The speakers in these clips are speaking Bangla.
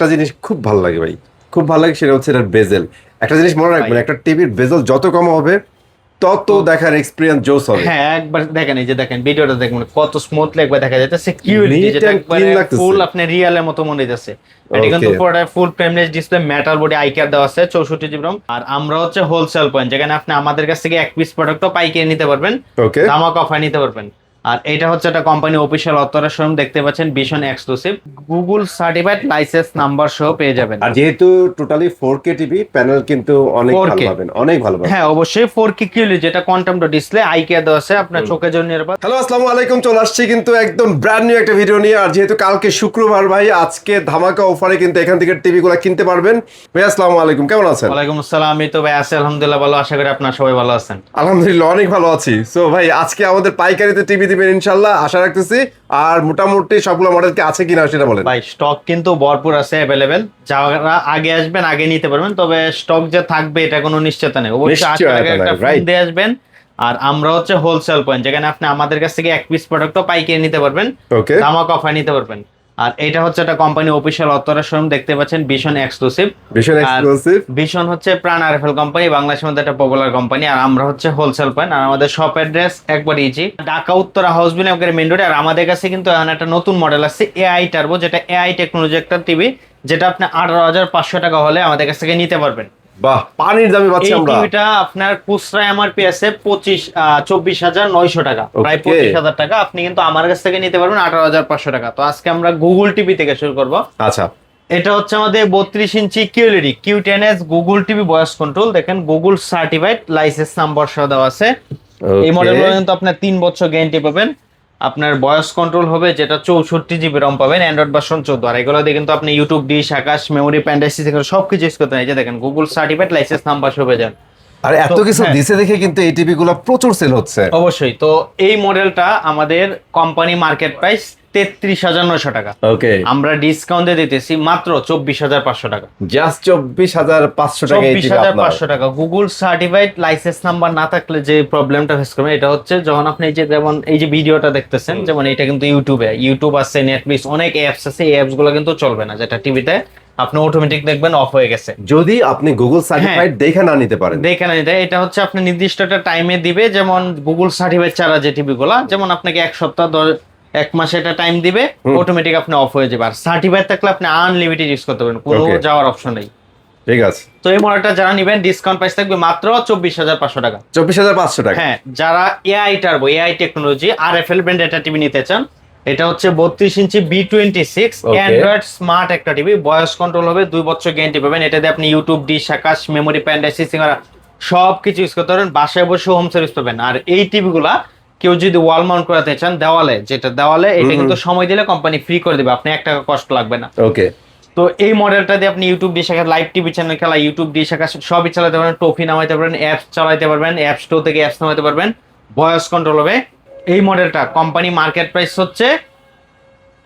একটা জিনিস খুব ভালো লাগে ভাই, খুব ভালো লাগে, সেটা হচ্ছে এটার বেজেল। একটা জিনিস মনে রাখবেন, একটা টিভির বেজেল যত কম হবে তত দেখার এক্সপিরিয়েন্স জোস হবে। হ্যাঁ, একবার দেখেন, এই যে দেখেন ভিডিওটা দেখুন কত স্মুথলি একবার দেখা যাচ্ছে, সিকিউরিটি নিট যেটা এন্ড একবারে ক্লিন লাগতেছে। ফুল আপনি রিয়েলের মতো মনে হইতেছে। এটা কিন্তু ওকে, পুরোটা ফুল frameless display, metal body, eye care দেওয়া আছে 64 জিবি রম। আর আমরা হচ্ছে হোলসেল পয়েন্ট, যেখানে আপনি আমাদের কাছ থেকে এক পিস প্রোডাক্টও পাইকারি নিতে পারবেন, ওকে। ধামাকা অফার নিতে পারবেন। আর এটা হচ্ছে একটা কোম্পানি অফিসিয়াল অথরাইজড শোরুম, দেখতে পাচ্ছেন ভীষণ exclusive, Google certified licence number সহ পেয়ে যাবেন। আর যেহেতু টোটালি 4K টিভি, প্যানেল কিন্তু অনেক 4K ভালো পাবেন, অনেক ভালো পাবেন। হ্যাঁ অবশ্যই 4K কিউএলই, যেটা quantum dot display, eye care দেওয়া আছে, আপনার চোখের জন্য নিরাপদ। হ্যালো, আসসালামু আলাইকুম। চলে আসছি কিন্তু একদম ব্র্যান্ড নিউ একটা ভিডিও নিয়ে। আর যেহেতু কালকে শুক্রবার ভাই, আজকে ধামাকা অফারে কিন্তু এখান থেকে টিভিগুলো কিনতে পারবেন। ভাই আসসালামু আলাইকুম, কেমন আছেন? ওয়ালাইকুম আসসালাম, আমি তো ভাই আছি আলহামদুলিল্লাহ ভালো, আশা করি আপনারা সবাই ভালো আছেন। আলহামদুলিল্লাহ অনেক ভালো আছি। সো ভাই, আজকে আমাদের পাইকারিতে টিভি দিবেন ইনশাল্লাহ, আশা রাখতেছি। আর মোটামুটি সবগুলো মডেল কি আছে কিনা সেটা বলেন। ভাই স্টক কিন্তু ভরপুর আছে, অ্যাভেলেবেল, যারা আগে আসবেন আগে নিতে পারবেন, তবে স্টক যে থাকবে এটা কোনো নিশ্চয়তা নেই, অবশ্যই আসার নিশ্চয়তা আগে নাই, একটা ফোন right? দিয়ে আসবেন। আর আমরা হচ্ছে হোলসেল পয়েন্ট, যেখানে আপনি আমাদের কাছ থেকে এক পিস প্রোডাক্টও পাইকারি নিতে পারবেন, ওকে। ধামাকা অফার নিতে পারবেন। আর এটা হচ্ছে একটা কোম্পানি অফিসিয়াল অথরাইজড শোরুম, দেখতে পাচ্ছেন ভীষণ এক্সক্লুসিভ। ভীষণ আর এক্সক্লুসিভ। ভীষণ হচ্ছে প্রাণ আরএফএল কোম্পানি, বাংলাদেশের মধ্যে একটা পপুলার কোম্পানি। আর আমরা হচ্ছে হোলসেল পয়েন্ট, আর আমাদের শপ অ্যাড্রেস একবার easy, Dhaka Uttara house building একবারে মেইন রোডে। আর আমাদের কাছে কিন্তু এখন একটা নতুন মডেল আসছে এআই টার্বো, যেটা এআই টেকনোলজি একটা টিভি, যেটা আপনি 18,500 টাকা হলে আমাদের কাছ থেকে নিতে পারবেন। বাহ, পানির দামে পাচ্ছি এই আমরা। টিভিটা আপনার খুচরা এমআরপি আছে 24,900 টাকা, প্রায় Okay. 25,000 টাকা। আপনি কিন্তু আমার কাছ থেকে নিতে পারবেন 18,500 টাকা। তো আজকে আমরা গুগল টিভি থেকে শুরু করব। আচ্ছা। এটা হচ্ছে আমাদের 32 inch QLED Q10s Google TV voice control, দেখেন গুগল সার্টিফাইড লাইসেন্স নাম্বার সহ দেওয়া আছে। এই Okay. মডেলগুলো কিন্তু আপনার 3 বছর গ্যারান্টি পাবেন। আপনার ভয়েস কন্ট্রোল হবে, যেটা 64 জিবি রম পাবেন, অ্যান্ড্রয়েড ভার্সন 14। আর এগুলো দিয়ে কিন্তু আপনি ইউটিউব, ডিশ, আকাশ, মেমোরি, প্যান্ডাইসি থেকে সবকিছু ইউজ করতে পারেন। এই যে দেখেন গুগল সার্টিফাইড লাইসেন্স নাম্বার সহ পেয়ে যান। আর এত তো, কিছু হ্যাঁ। দিছে দেখে কিন্তু এই টিভি গুলো প্রচুর সেল হচ্ছে। অবশ্যই। তো এই মডেলটা আমাদের কোম্পানি মার্কেট প্রাইস 33,900 টাকা, ওকে। আমরা ডিসকাউন্ট দিয়ে দিতেছি মাত্র 24,500 টাকা। জাস্ট 24,500 টাকা এই টিভি আপনার। 24,500 টাকা। গুগল সার্টিফাইড লাইসেন্স নাম্বার না থাকলে যে প্রবলেমটা ফেস করবেন, এটা হচ্ছে যখন আপনি এই যে যেমন এই যে ভিডিওটা দেখতেছেন, যেমন এটা কিন্তু ইউটিউব আছে, নেটফ্লিক্স, অনেক অ্যাপস আছে, এই অ্যাপস গুলো কিন্তু চলবে না, যেটা টিভিতে আপনি অটোমেটিক দেখবেন অফ হয়ে গেছে। যদি আপনি গুগল সার্টিফাইড দেখে না নিতে পারেন। দেখে না নিতে, এটা হচ্ছে আপনি নির্দিষ্ট একটা টাইমে দিবে, যেমন গুগল সার্টিফাইড ছাড়া যে টিভি গুলা, যেমন আপনাকে এক সপ্তাহ এক মাসে একটা টাইম দিবে, অটোমেটিক আপনি অফ হয়ে যাবে। আর সার্টিফাইড থাকলে আপনি আনলিমিটেড ইউজ করতে পারবেন, কোনো Okay. যাওয়ার অপশন নেই। ঠিক আছে। তো এই মডেলটা যারা নিবেন ডিসকাউন্ট প্রাইস থাকবে মাত্র 24,500 টাকা। 24,500 টাকা। হ্যাঁ, যারা AI turbo, AI technology RFL brand একটা টিভি নিতে চান, এটা হচ্ছে 32 ইঞ্চি B26 Okay. অ্যান্ড্রয়েড স্মার্ট একটা টিভি, ভয়েস কন্ট্রোল হবে, 2 বছর গ্যারান্টি পাবেন। এটা দিয়ে আপনি ইউটিউব, ডিশ, আকাশ, মেমোরি, প্যান্ডাইসি, সিঙ্গারা সব কিছু ইউজ করতে পারেন, বাসায় বসে হোম সার্ভিস পাবেন। আর এই টিভি গুলা কেউ যদি ওয়াল মাউন্ট করাতে চান দেওয়ালে, যেটা দেওয়ালে, এটা কিন্তু সময় দিলে কোম্পানি ফ্রি করে দিবে, আপনি 1 টাকা কষ্ট লাগবে না। ওকে। তো এই মডেলটা দিয়ে আপনি ইউটিউব, ডিশ, আকাশ, লাইভ টিভি চ্যানেল খেলা, ইউটিউব, ডিশ, আকাশ সবই চালাতে পারবেন, টফি নামাইতে পারবেন, অ্যাপস চালাতে পারবেন, অ্যাপ স্টোর থেকে অ্যাপস নামাইতে পারবেন, ভয়েস কন্ট্রোল হবে। এই মডেলটা কোম্পানি মার্কেট প্রাইস হচ্ছে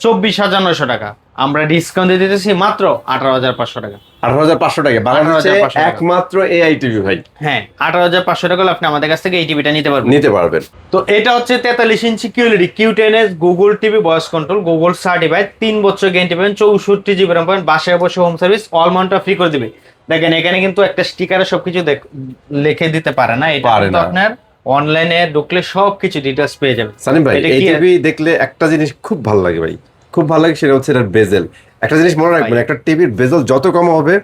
24,900 টাকা, আমরা ডিসকাউন্ট দিয়ে দিতেছি মাত্র 18,500 টাকা। 18,500 টাকা বাংলাদেশে 18,500 টাকা। একমাত্র এআই টিভি ভাই। হ্যাঁ, 18,500 টাকা হলে আপনি আমাদের কাছ থেকে এই টিভিটা নিতে পারবেন। নিতে পারবেন। তো এটা হচ্ছে 43 inch QLED Q10s Google TV voice control, Google certified, 3 বছর গ্যারান্টি পাবেন, 64 জিবি রম পাবেন, বাসায় বসে হোম সার্ভিস, অল মাউন্টটা ফ্রি করে দিবে। দেখেন এখানে কিন্তু একটা স্টিকারে সবকিছু লিখে দিতে পারে না, এটা পারে কিন্তু না। আপনার অনলাইনে ঢুকলে সবকিছু ডিটেইলস পেয়ে যাবেন। সানিম ভাই, এটা এই কি- টিভি দেখলে একটা জিনিস খুব ভালো লাগে ভাই, খুব ভালো লাগে, সেটা হচ্ছে এটার বেজেল। একটা জিনিস মনে রাখবেন, ভাই। একটা টিভির বেজেল যত কম হবে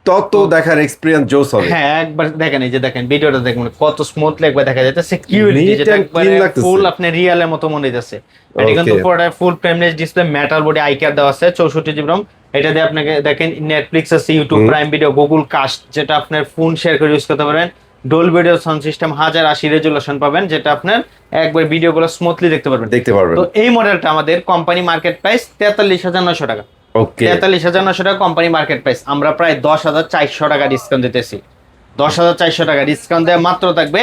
তত দেখার এক্সপিরিয়েন্স জোস হবে। হ্যাঁ, একবার দেখেন, এই যে দেখেন ভিডিওটা দেখুন কত স্মুথলি একবার দেখা যাচ্ছে, সিকিউরিটি Neat যেটা and একবারে clean লাগতেছে। ফুল আপনি রিয়েলের মতো মনে হইতেছে। এটা কিন্তু Okay. পুরোটা ফুল frameless display, metal body, eye care দেওয়া আছে, 64 জিবি রম। এটা দিয়ে আপনাকে দেখেন নেটফ্লিক্স আছে, YouTube, Prime Video, Google Cast, যেটা আপনার ফোন শেয়ার করে ইউজ করতে পারেন, ডোল ভিডিও সাউন্ড সিস্টেম, 1080 রেজুলেশন পাবেন, যেটা আপনার একবার ভিডিওগুলো স্মুথলি দেখতে পারবেন। দেখতে পারবেন। তো এই মডেলটা আমাদের কোম্পানি মার্কেট প্রাইস 43,900 টাকা। ওকে। 43,900 টাকা কোম্পানি মার্কেট প্রাইস, আমরা প্রায় 10,400 টাকা ডিসকাউন্ট দিতেছি। 10,400 টাকা ডিসকাউন্ট দেওয়া মাত্র থাকবে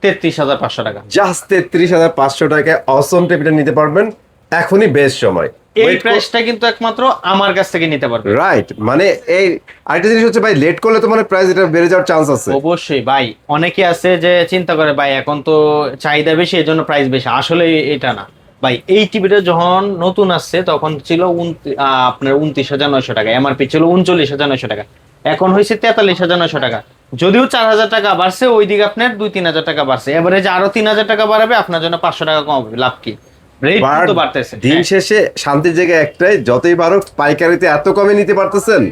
33,500 টাকা। জাস্ট 33,500 টাকায় অসম টিভিটা নিতে পারবেন, এখনই বেস্ট সময়। এই প্রাইসটা কিন্তু একমাত্র আমার কাছ থেকে নিতে পারবে। রাইট, মানে এই আরেকটা জিনিস হচ্ছে ভাই, লেট করলে তো মানে প্রাইস এটা বেড়ে যাওয়ার চান্স আছে। অবশ্যই ভাই, অনেকে আছে যে চিন্তা করে ভাই এখন তো চাহিদা বেশি এজন্য প্রাইস বেশি, আসলে এটা না ভাই এই টিভিটা যখন নতুন আসছে তখন ছিল আপনার 29,900 টাকা, এমআরপি ছিল 39,900 টাকা, এখন হয়েছে 43,900 টাকা। যদিও 4,000 টাকা বাড়ছে, ওইদিকে আপনার 2-3,000 টাকা বাড়ছে, এবারে যে আরো 3,000 টাকা বাড়াবে আপনার জন্য 500 টাকা কম হবে, লাভ কি? রেট তো বাড়তেছে। দিন শেষে শান্তির জায়গা একটাই, যতই বারো পাইকারিতে এত কমে নিতে পারতেছেন,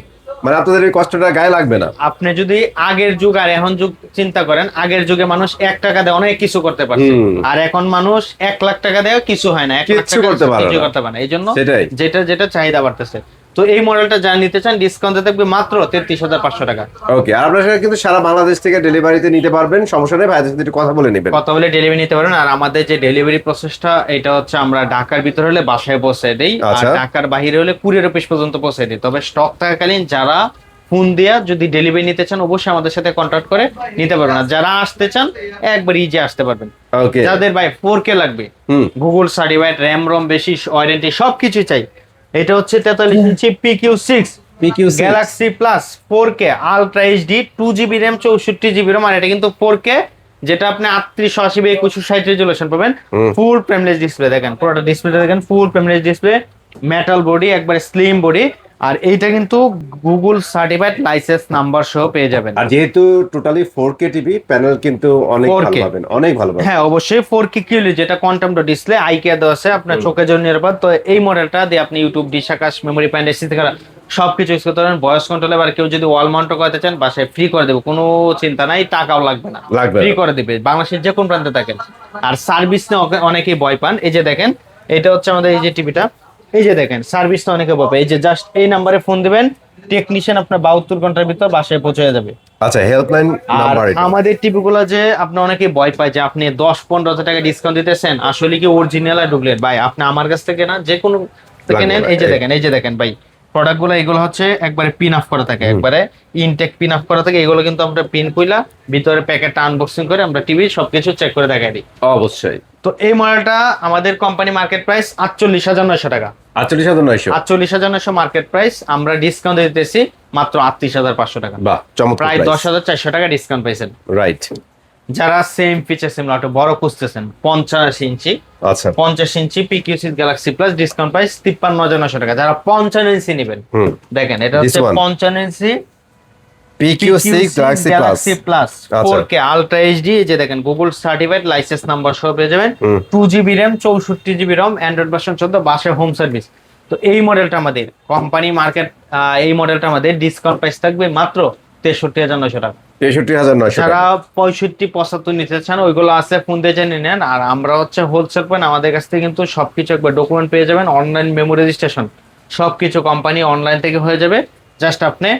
মানে আপনাদের এই কষ্টটা গায়ে লাগবে না। আপনি যদি আগের যুগ আর এখন যুগ চিন্তা করেন, আগের যুগে মানুষ 1 টাকা দিয়ে অনেক কিছু করতে পারছে, আর এখন মানুষ 1 লাখ টাকা দেয় কিছু হয় না, 1 লাখ কিচ্ছু টাকা করতে পারে কিছু না। করতে পারে না। এই জন্য সেটাই। যেটা চাহিদা বাড়তেছে। তো এই মডেলটা যারা নিতে চান ডিসকাউন্টে থাকবে মাত্র 33,500 টাকা। ওকে, আর আপনারা সেটা কিন্তু সারা বাংলাদেশ থেকে ডেলিভারিতে নিতে পারবেন, সমস্যা নেই, ভাইদের সাথে একটু কথা বলে নেবেন। কথা বলে ডেলিভারি নিতে পারেন। আর আমাদের যে ডেলিভারি প্রসেসটা, এটা হচ্ছে আমরা ঢাকার ভিতরে হলে বাসায় পৌঁছে দেই, আর আচ্ছা। ঢাকার বাইরে হলে কুরিয়ার অফিস পর্যন্ত পৌঁছে দিই। তবে স্টক থাকাকালীন যারা ফোন দেয়া যদি ডেলিভারি নিতে চান অবশ্যই আমাদের সাথে কন্ট্যাক্ট করে নিতে পারবেন। আর যারা আসতে চান একবার ইজি আসতে পারবেন। ওকে, যাদের ভাই 4K লাগবে, হুম, গুগল সার্টিফাইড, র্যাম রম বেশি, ওয়ারেন্টি সবকিছু চাই, এটা হচ্ছে 43 ইঞ্চি PQ6 PQ6 Galaxy plus 4K ultra HD 2GB RAM 64GB রম। আর এটা কিন্তু 4K, যেটা আপনি 3880 2160 রেজুলেশন পাবেন। ফুল ফ্রেমলেস ডিসপ্লে, দেখেন পুরোটা ডিসপ্লেটা দেখেন, ফুল ফ্রেমলেস ডিসপ্লে, মেটাল বডি, একবার স্লিম বডি। আর এইটা কিন্তু গুগল সার্টিফাইড লাইসেন্স নাম্বার সহ পেয়ে যাবেন। আর যেহেতু টোটালি 4K টিভি, প্যানেল কিন্তু অনেক 4K ভালো পাবেন, অনেক ভালো পাবেন। হ্যাঁ অবশ্যই 4K কিউলি, যেটা quantum dot display, eye care দেওয়া আছে, আপনার চোখের জন্য নিরাপদ। তো এই মডেলটা দিয়ে আপনি ইউটিউব, ডিশ আকাশ, মেমোরি প্যান্ট, এসি থেকে সবকিছু ইউজ করতে পারেন। ভয়েস কন্ট্রোল, এবার কেউ যদি ওয়াল মাউন্ট করতে চান বাসায় ফ্রি করে দেবো, কোনো চিন্তা নাই, টাকাও লাগবে না, লাগবে ফ্রি না। করে দিবে, বাংলাদেশের যে কোন প্রান্তে থাকেন। আর সার্ভিস নিয়ে অনেকেই ভয় পান। এই যে দেখেন, এটা হচ্ছে আমাদের এই যে টিভিটা, এই যে দেখেন সার্ভিস তো অনেকে ভয় পায়। এই যে জাস্ট এই নাম্বারে ফোন দিবেন, টেকনিশিয়ান আপনার 72 ঘন্টার ভিতর বাসায় পৌঁছে যাবে। আচ্ছা, হেল্পলাইন আর নাম্বার এটা। আমাদের টিভি গুলো যে আপনি অনেকে ভয় পায় যে আপনি 10-15,000 টাকা ডিসকাউন্ট দিতেছেন, আসলে কি অরিজিনাল আর ডুপ্লিকেট? ভাই আপনি আমার কাছ থেকে না, যে কোনো থেকে লাগবে নেন। না, এই যে দেখেন ভাই, প্রোডাক্ট গুলো এগুলো হচ্ছে একবারে পিন অফ করা থাকে, একবারে ইনটেক পিন অফ করা থাকে। এগুলো কিন্তু আমরা পিন কইলা ভিতরে প্যাকেটটা আনবক্সিং করে আমরা টিভি সবকিছু চেক করে দেখাই দিই। অবশ্যই। তো এই মডেলটা আমাদের কোম্পানি মার্কেট প্রাইস 48,900 টাকা। 48,900। 48,900 মার্কেট প্রাইস, আমরা ডিসকাউন্ট দিতেছি মাত্র 38,500 টাকা। বাহ, চমৎকার প্রায় প্রাইস। 10,400 টাকা ডিসকাউন্ট পাইছেন। রাইট। যারা সেম ফিচার সিম একটু বড় খুঁজতেছেন, 50 ইঞ্চি, আচ্ছা, 50 ইঞ্চি PQ6 Galaxy plus, discount price 53,900 টাকা। যারা 55 ইঞ্চি নেবেন, হুম, দেখেন এটা হচ্ছে This one. 55 inch PQ6 Galaxy Plus। Galaxy plus আচ্ছা। 4K ultra HD. এই যে দেখেন গুগল সার্টিফাইড লাইসেন্স নাম্বার সহ পেয়ে যাবেন, হুম। 2GB র্যাম 64GB রম, অ্যান্ড্রয়েড ভার্সন 14, বাসায় হোম সার্ভিস। তো এই মডেলটা আমাদের কোম্পানি মার্কেট, এই মডেলটা আমাদের ডিসকাউন্ট প্রাইস থাকবে মাত্র 63,900 টাকা। 63,900 যারা টাকা। 65-75 নিতে চান ওইগুলো আছে, ফোন দিয়ে জেনে নেন। আর আমরা হচ্ছে হোলসেল পয়েন্ট, আমাদের কাছ থেকে কিন্তু সবকিছু একবার ডকুমেন্ট পেয়ে যাবেন, অনলাইন মেমো রেজিস্ট্রেশন সবকিছু কোম্পানি অনলাইন থেকে হয়ে যাবে, জাস্ট আপনি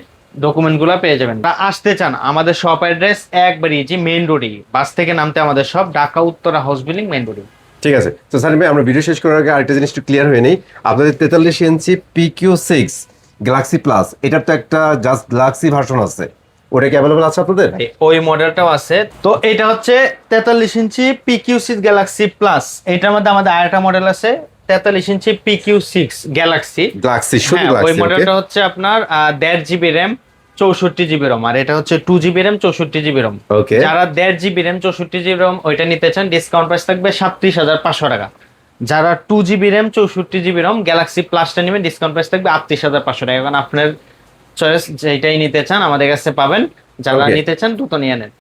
ডকুমেন্ট গুলা পেয়ে যাবেন। আসতে চান আমাদের শপ অ্যাড্রেস একবার ইজি, মেইন রোডে, বাস থেকে নামতে আমাদের সব, Dhaka Uttara house building, main রোডে। ঠিক আছে। তো সানি ভাই, আমরা ভিডিও শেষ করার আগে আরেকটা জিনিস একটু ক্লিয়ার হয়ে নেই। আপনাদের 43 ইঞ্চি PQ6 গ্যালাক্সি প্লাস, এটার তো একটা জাস্ট গ্যালাক্সি ভার্সন আছে, ওটা কি অ্যাভেলেবল আছে আপনাদের? ওই মডেলটাও আছে। তো এটা হচ্ছে 43 ইঞ্চি PQ6 গ্যালাক্সি প্লাস, এটার মধ্যে আমাদের আরেকটা মডেল আছে 43 ইঞ্চি PQ6 গ্যালাক্সি। গ্যালাক্সি, শুধু ওই গ্যালাক্সি। মডেলটা হচ্ছে আপনার 1.5GB র্যাম 64GB রম, আর এটা হচ্ছে 2GB র্যাম 64GB রম। ওকে। যারা 1.5GB র্যাম 64GB রম ওইটা নিতে চান ডিসকাউন্ট প্রাইস থাকবে 37,500 টাকা। যারা 2GB র্যাম 64GB রম গ্যালাক্সি প্লাসটা নেবেন ডিসকাউন্ট প্রাইস থাকবে 38,500 টাকা। এখন আপনার চয়েস, যেটাই নিতে চান আমাদের কাছে পাবেন, যারা Okay. নিতে চান দ্রুত নিয়ে নেন।